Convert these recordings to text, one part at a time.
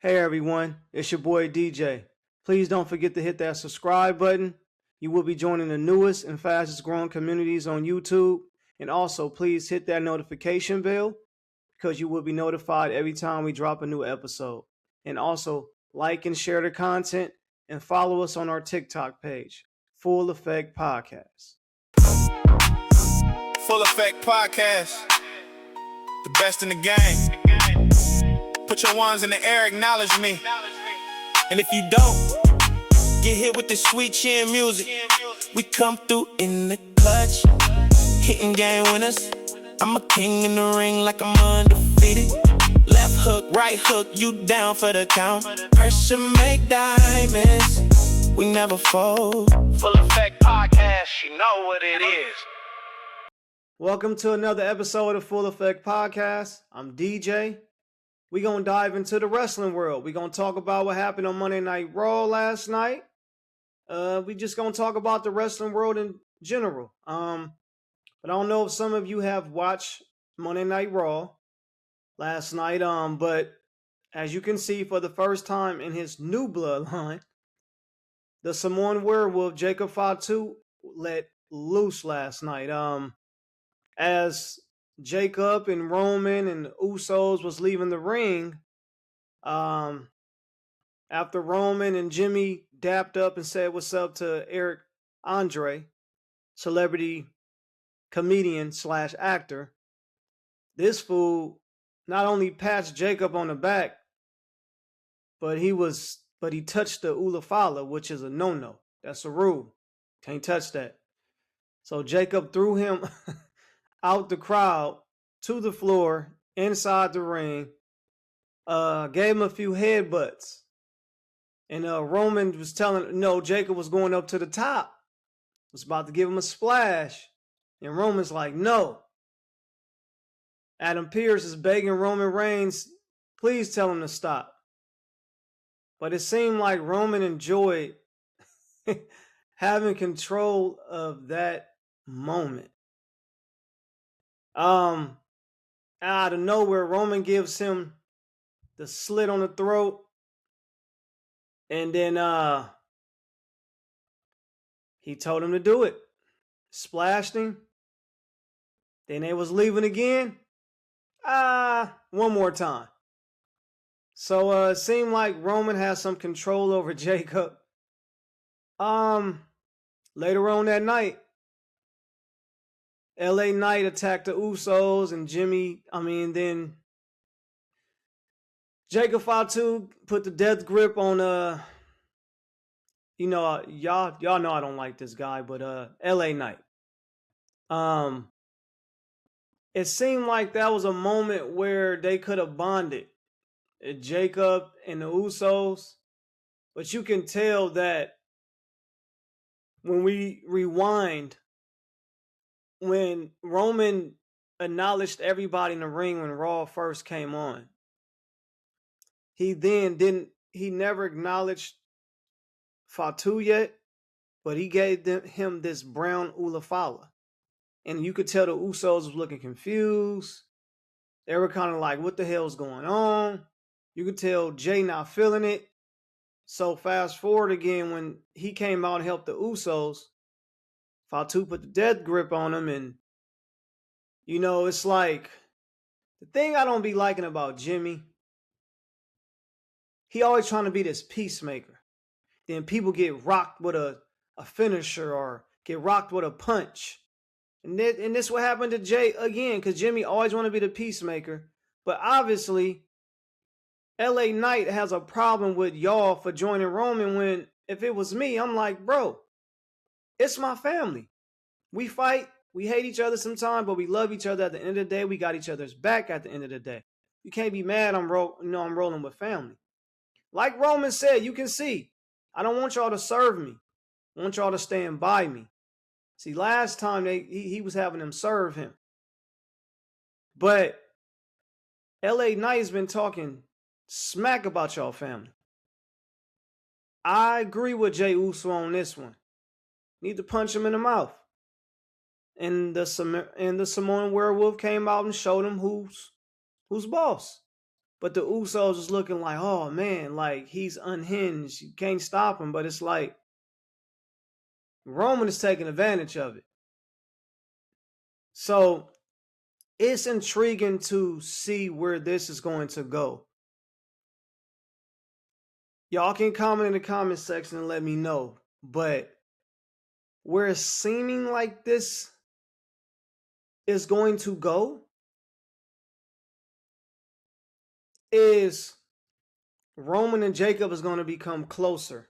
Hey everyone, it's your boy DJ. Please don't forget to hit that subscribe button. You will be joining the newest and fastest growing communities on YouTube. And also, please hit that notification bell because you will be notified every time we drop a new episode. And also, like and share the content and follow us on our TikTok page, Full Effect Podcast. Full Effect Podcast, the best in the game. Put your ones in the air, acknowledge me. And if you don't, get hit with the sweet chin music. We come through in the clutch, hitting game winners. I'm a king in the ring like I'm undefeated. Left hook, right hook, you down for the count. Pressure make diamonds, we never fold. Full Effect Podcast, you know what it is. Welcome to another episode of Full Effect Podcast. I'm DJ. We're going to dive into the wrestling world. We're going to talk about what happened on Monday Night Raw last night. We just going to talk about the wrestling world in general. But I don't know if some of you have watched Monday Night Raw last night. But as you can see, for the first time in his new bloodline, the Samoan werewolf Jacob Fatu let loose last night. As Jacob and Roman and the Usos was leaving the ring, after Roman and Jimmy dapped up and said what's up to Eric Andre, celebrity comedian / actor, this fool not only patted Jacob on the back, but he touched the ulafala, which is a no-no. That's a rule. Can't touch that. So Jacob threw him out the crowd to the floor inside the ring, gave him a few headbutts, and Roman was Jacob was going up to the top, was about to give him a splash, and Roman's like, no. Adam Pearce is begging Roman Reigns, please tell him to stop. But it seemed like Roman enjoyed having control of that moment. Out of nowhere, Roman gives him the slit on the throat, and then he told him to do it. Splashed him. Then they was leaving again. One more time. So it seemed like Roman has some control over Jacob. Later on that night, LA Knight attacked the Usos and then Jacob Fatu put the death grip on y'all know I don't like this guy, but LA Knight. It seemed like that was a moment where they could have bonded, Jacob and the Usos, but you can tell that when we rewind, when Roman acknowledged everybody in the ring when Raw first came on, he never acknowledged Fatu yet, but he gave him this brown ulafala. And you could tell the Usos was looking confused. They were kind of like, what the hell's going on? You could tell Jay not feeling it. So fast forward again, when he came out and helped the Usos, Fatu put the death grip on him, and it's like, the thing I don't be liking about Jimmy, he always trying to be this peacemaker. Then people get rocked with a finisher or get rocked with a punch. And this what happened to Jay again, because Jimmy always want to be the peacemaker. But obviously, LA Knight has a problem with y'all for joining Roman, when if it was me, I'm like, bro, it's my family. We fight, we hate each other sometimes, but we love each other at the end of the day. We got each other's back at the end of the day. You can't be mad I'm rolling with family. Like Roman said, you can see, I don't want y'all to serve me. I want y'all to stand by me. See, last time he was having them serve him. But LA Knight's been talking smack about y'all family. I agree with Jey Uso on this one. Need to punch him in the mouth. And the Samoan werewolf came out and showed him who's boss. But the Usos is looking like, oh man, like he's unhinged. You can't stop him. But it's like Roman is taking advantage of it. So it's intriguing to see where this is going to go. Y'all can comment in the comment section and let me know. But where it's seeming like this is going to go is Roman and Jacob is going to become closer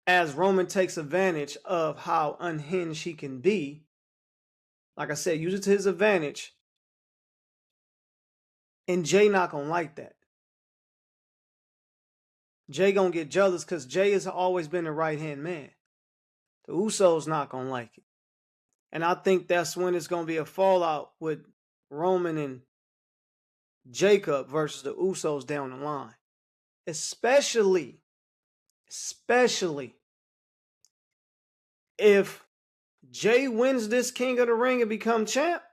as Roman takes advantage of how unhinged he can be. Like I said, use it to his advantage. And Jay not going to like that. Jay going to get jealous because Jay has always been the right-hand man. The Usos not going to like it. And I think that's when it's going to be a fallout with Roman and Jacob versus the Usos down the line. Especially if Jay wins this King of the Ring and become champ.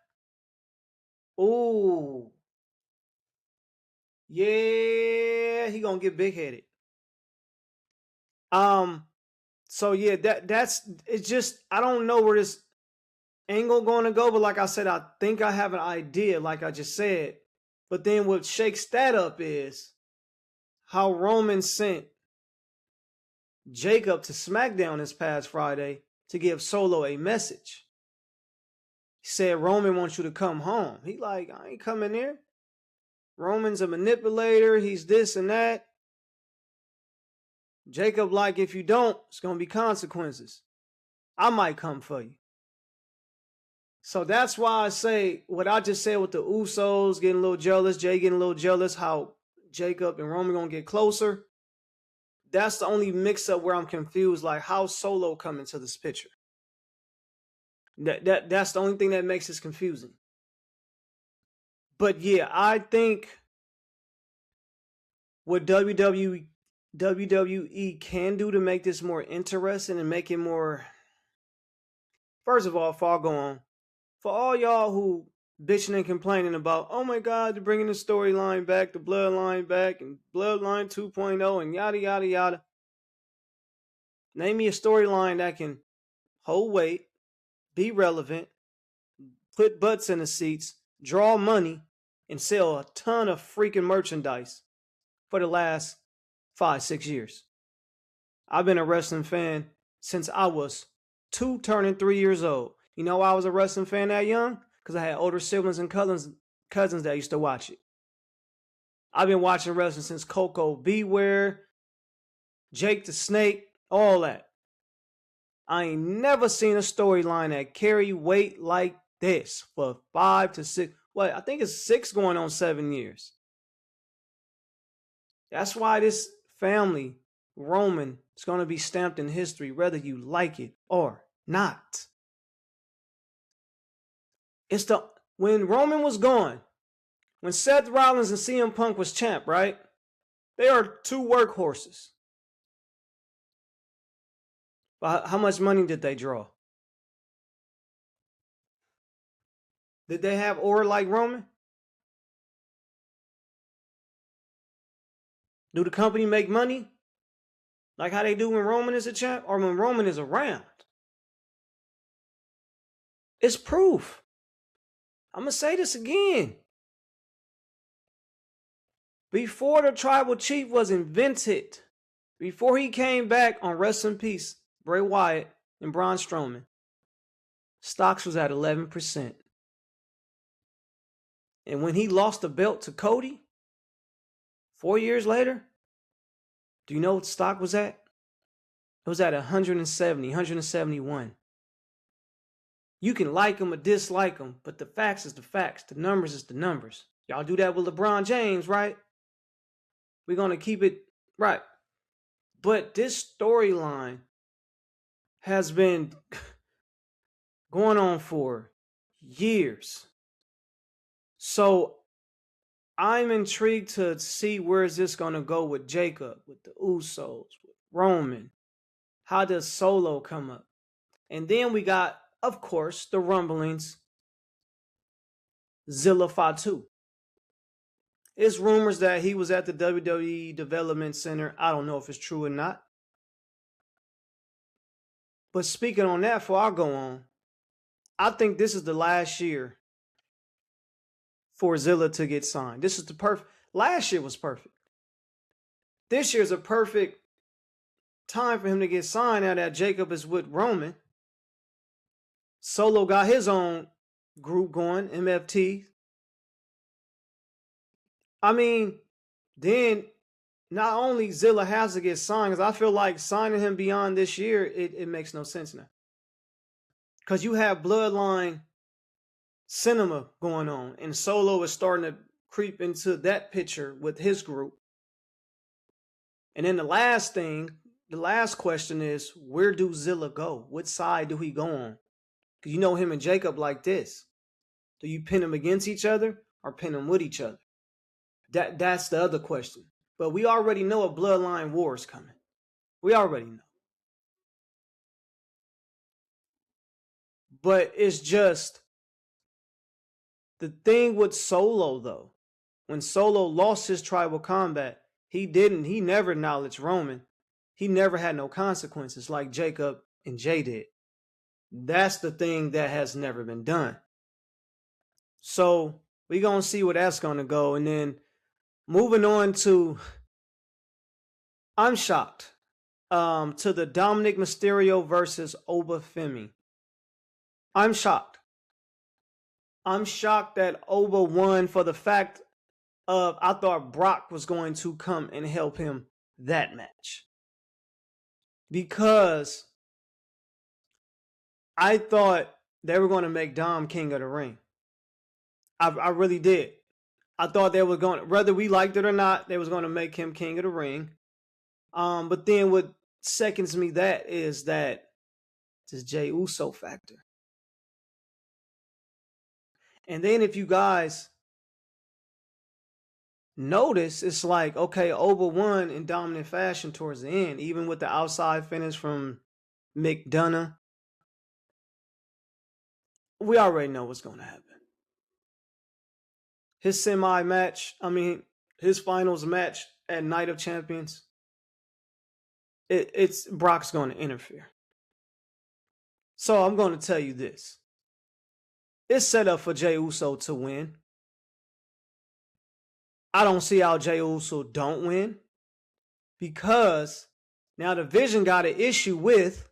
Ooh. Yeah, he gonna get big-headed. So yeah, that's it's just I don't know where this angle gonna go, but like I said, I think I have an idea, like I just said. But then what shakes that up is how Roman sent Jacob to SmackDown this past Friday to give Solo a message. He said, Roman wants you to come home. He like, I ain't coming there. Roman's a manipulator. He's this and that. Jacob like, if you don't, it's going to be consequences. I might come for you. So that's why I say what I just said with the Usos getting a little jealous, Jay getting a little jealous, how Jacob and Roman going to get closer. That's the only mix-up where I'm confused, like how Solo come into this picture. That's the only thing that makes this confusing. But yeah, I think what WWE can do to make this more interesting and make it more... First of all, before I go on, for all y'all who bitching and complaining about, oh my God, they're bringing the storyline back, the bloodline back, and bloodline 2.0 and yada, yada, yada. Name me a storyline that can hold weight, be relevant, put butts in the seats, draw money, and sell a ton of freaking merchandise for the last 5-6 years. I've been a wrestling fan since I was 2 turning 3 years old. You know why I was a wrestling fan that young? Because I had older siblings and cousins that used to watch it. I've been watching wrestling since Coco Beware, Jake the Snake, all that. I ain't never seen a storyline that carry weight like this for 5 to 6. What? I think it's 6 going on 7 years. That's why this family, Roman, is going to be stamped in history, whether you like it or not. When Roman was gone, when Seth Rollins and CM Punk was champ, right? They are 2 workhorses. But how much money did they draw? Did they have aura like Roman? Do the company make money like how they do when Roman is a champ or when Roman is around? It's proof. I'm going to say this again. Before the tribal chief was invented, before he came back on Rest in Peace, Bray Wyatt and Braun Strowman, stocks was at 11%. And when he lost the belt to Cody, 4 years later, do you know what stock was at? It was at 170, 171. You can like him or dislike him, but the facts is the facts. The numbers is the numbers. Y'all do that with LeBron James, right? We're going to keep it right. But this storyline has been going on for years. So I'm intrigued to see where is this going to go with Jacob, with the Usos, with Roman. How does Solo come up? And then we got, of course, the rumblings, Zilla Fatu. It's rumors that he was at the WWE Development Center. I don't know if it's true or not. But speaking on that, before I go on, I think this is the last year for Zilla to get signed. This is the perfect. Last year was perfect. This year's a perfect time for him to get signed now that Jacob is with Roman. Solo got his own group going, MFT. I mean, then not only Zilla has to get signed, because I feel like signing him beyond this year, it makes no sense now. Because you have Bloodline cinema going on, and Solo is starting to creep into that picture with his group. And then the last question is, where do Zilla go? What side do he go on? Because you know him and Jacob like this. Do you pin them against each other or pin them with each other? That's the other question. But we already know a bloodline war is coming. We already know. But it's just the thing with Solo, though. When Solo lost his tribal combat, he never acknowledged Roman. He never had no consequences like Jacob and Jay did. That's the thing that has never been done. So we're going to see where that's going to go. And then moving on to, I'm shocked, to the Dominic Mysterio versus Oba Femi. I'm shocked. I'm shocked that Oba won for the fact of I thought Brock was going to come and help him that match. Because I thought they were going to make Dom king of the ring. I really did. I thought they were going, whether we liked it or not, they was going to make him king of the ring. But then what seconds me that is that this Jey Uso factor. And then if you guys notice, it's like, okay, Oba won in dominant fashion towards the end, even with the outside finish from McDonough. We already know what's going to happen. His his finals match at Night of Champions, it's Brock's going to interfere. So I'm going to tell you this. It's set up for Jey Uso to win. I don't see how Jey Uso don't win. Because now the Vision got an issue with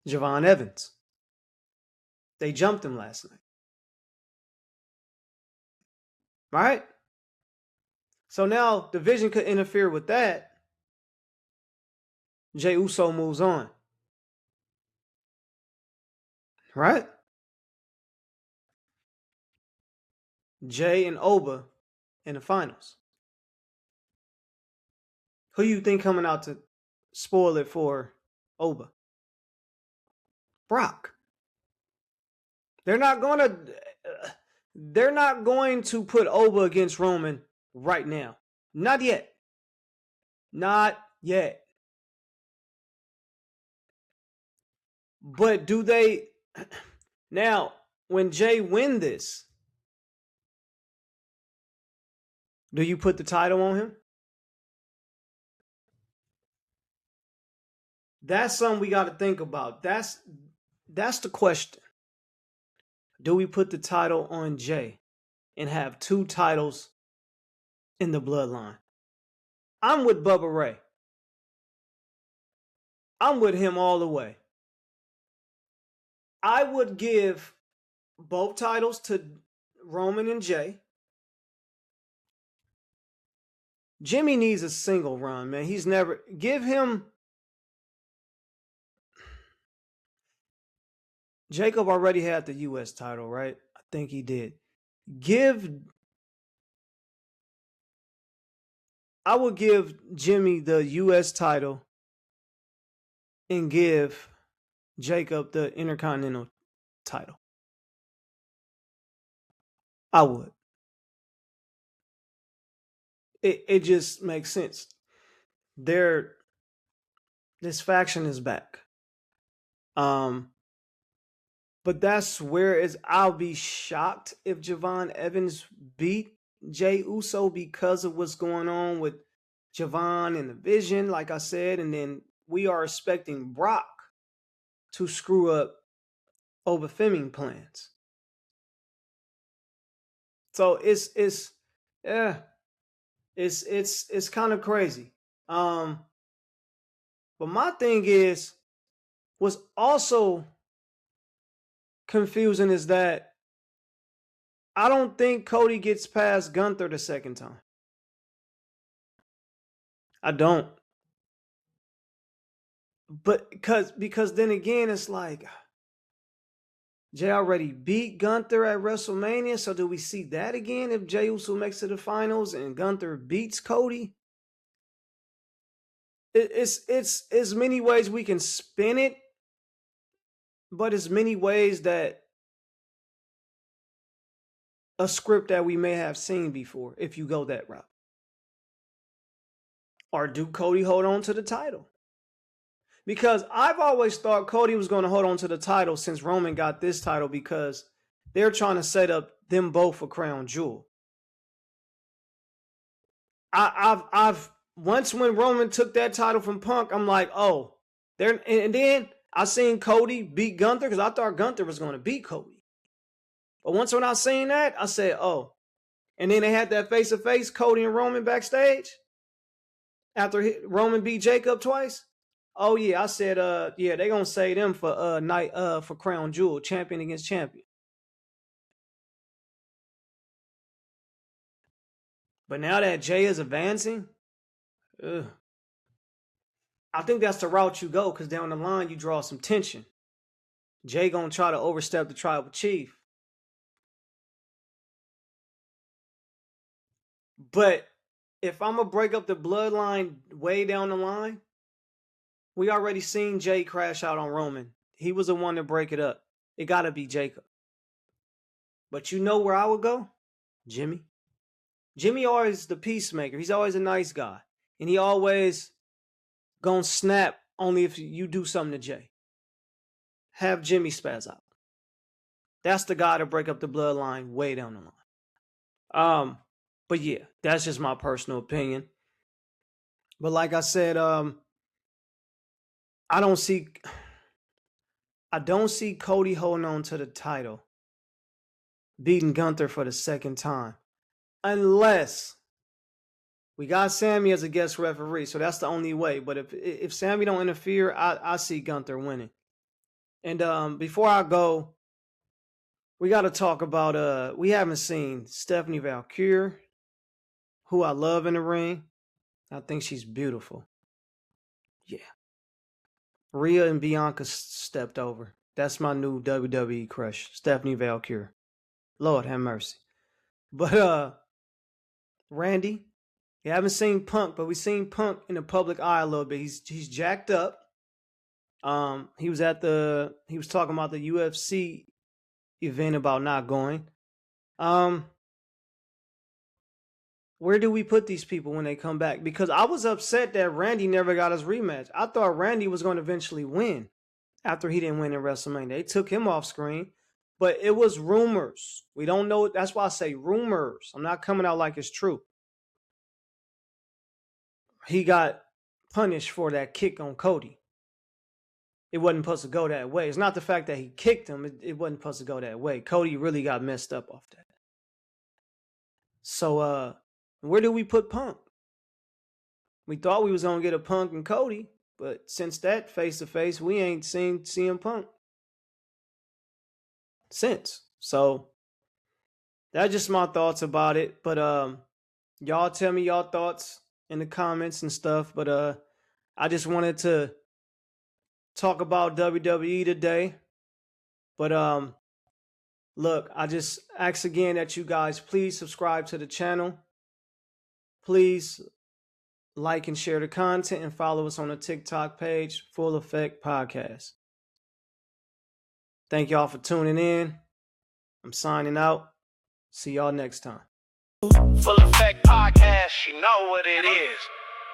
Javon Evans. They jumped him last night. Right? So now the Vision could interfere with that. Jey Uso moves on. Right? Jay and Oba in the finals. Who you think coming out to spoil it for Oba? Brock. They're not going to put Oba against Roman right now. Not yet. Not yet. But do they now when Jay win this, do you put the title on him? That's something we got to think about. That's the question. Do we put the title on Jay and have two titles in the bloodline? I'm with Bubba Ray. I'm with him all the way. I would give both titles to Roman and Jay. Jimmy needs a single run, man. He's never... Give him... Jacob already had the U.S. title, right? I think he did. I would give Jimmy the U.S. title and give Jacob the Intercontinental title. I would. It just makes sense. This faction is back. But that's where I'll be shocked if Javon Evans beat Jey Uso because of what's going on with Javon and the Vision, like I said, and then we are expecting Brock to screw up overfilming plans. So it's kind of crazy. But my thing is, what's also confusing is that I don't think Cody gets past Gunther the second time. I don't. But because then again, it's like Jay already beat Gunther at WrestleMania, so do we see that again if Jey Uso makes it to the finals and Gunther beats Cody? It's many ways we can spin it, but it's many ways that a script that we may have seen before if you go that route. Or do Cody hold on to the title? Because I've always thought Cody was going to hold on to the title since Roman got this title because they're trying to set up them both for Crown Jewel. I've once when Roman took that title from Punk, I'm like, oh, and then I seen Cody beat Gunther because I thought Gunther was going to beat Cody. But once when I seen that, I said, oh. And then they had that face-to-face, Cody and Roman backstage after Roman beat Jacob twice. Oh yeah, I said, yeah, they gonna say them for for Crown Jewel, champion against champion. But now that Jay is advancing, I think that's the route you go because down the line you draw some tension. Jay gonna try to overstep the tribal chief. But if I'm gonna break up the bloodline way down the line, we already seen Jay crash out on Roman. He was the one to break it up. It gotta be Jacob. But you know where I would go? Jimmy. Jimmy always the peacemaker. He's always a nice guy. And he always gonna snap only if you do something to Jay. Have Jimmy spaz out. That's the guy to break up the bloodline way down the line. But yeah, that's just my personal opinion. But like I said, I don't see Cody holding on to the title, beating Gunther for the second time, unless we got Sammy as a guest referee. So that's the only way. But if Sammy don't interfere, I see Gunther winning. And before I go, we got to talk about we haven't seen Stephanie Valkyrie, who I love in the ring. I think she's beautiful. Yeah. Rhea and Bianca stepped over. That's my new WWE crush, Stephanie Valkyrie. Lord have mercy. But Randy, you haven't seen Punk, but we've seen Punk in the public eye a little bit. He's jacked up. He was talking about the UFC event about not going. Where do we put these people when they come back? Because I was upset that Randy never got his rematch. I thought Randy was going to eventually win after he didn't win in WrestleMania. They took him off screen, but it was rumors. We don't know. That's why I say rumors. I'm not coming out like it's true. He got punished for that kick on Cody. It wasn't supposed to go that way. It's not the fact that he kicked him. It wasn't supposed to go that way. Cody really got messed up off that. So, where do we put Punk? We thought we was going to get a Punk and Cody, but since that face-to-face, we ain't seen CM Punk since. So, that's just my thoughts about it. But y'all tell me y'all thoughts in the comments and stuff. But I just wanted to talk about WWE today. But look, I just ask again that you guys please subscribe to the channel. Please like and share the content and follow us on the TikTok page, Full Effect Podcast. Thank y'all for tuning in. I'm signing out. See y'all next time. Full Effect Podcast, you know what it is.